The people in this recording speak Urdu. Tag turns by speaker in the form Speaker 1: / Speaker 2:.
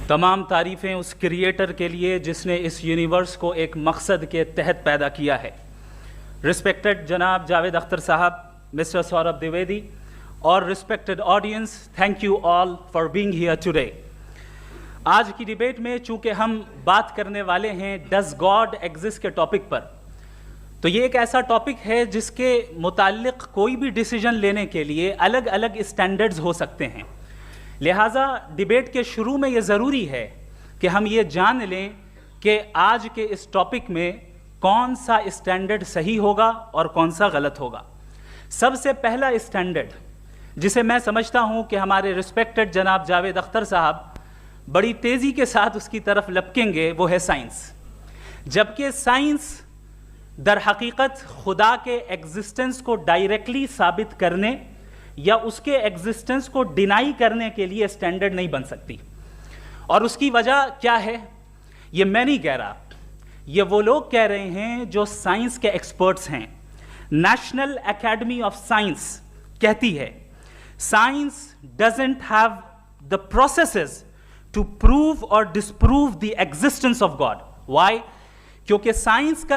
Speaker 1: تمام تعریفیں اس کریٹر کے لیے جس نے اس یونیورس کو ایک مقصد کے تحت پیدا کیا ہے. رسپیکٹڈ جناب جاوید اختر صاحب, مسٹر سوربھ دیویدی اور respected audience, thank you all for being here today. آج کی ڈیبیٹ میں چونکہ ہم بات کرنے والے ہیں ڈز گاڈ ایگزسٹ کے ٹاپک پر, تو یہ ایک ایسا ٹاپک ہے جس کے متعلق کوئی بھی ڈیسیجن لینے کے لیے الگ الگ اسٹینڈرڈز ہو سکتے ہیں. لہٰذا ڈیبیٹ کے شروع میں یہ ضروری ہے کہ ہم یہ جان لیں کہ آج کے اس ٹاپک میں کون سا اسٹینڈرڈ صحیح ہوگا اور کون سا غلط ہوگا. سب سے پہلا اسٹینڈرڈ جسے میں سمجھتا ہوں کہ ہمارے رسپیکٹڈ جناب جاوید اختر صاحب بڑی تیزی کے ساتھ اس کی طرف لپکیں گے, وہ ہے سائنس. جبکہ سائنس در حقیقت خدا کے ایگزسٹنس کو ڈائریکٹلی ثابت کرنے یا اس کے ایگزسٹنس کو ڈینائی کرنے کے لیے اسٹینڈرڈ نہیں بن سکتی. اور اس کی وجہ کیا ہے یہ میں نہیں کہہ رہا, یہ وہ لوگ کہہ رہے ہیں جو سائنس کے ایکسپرٹس ہیں. نیشنل اکیڈمی آف سائنس کہتی ہے science doesn't have the processes to prove اور disprove the existence of God. Why? کیونکہ سائنس کا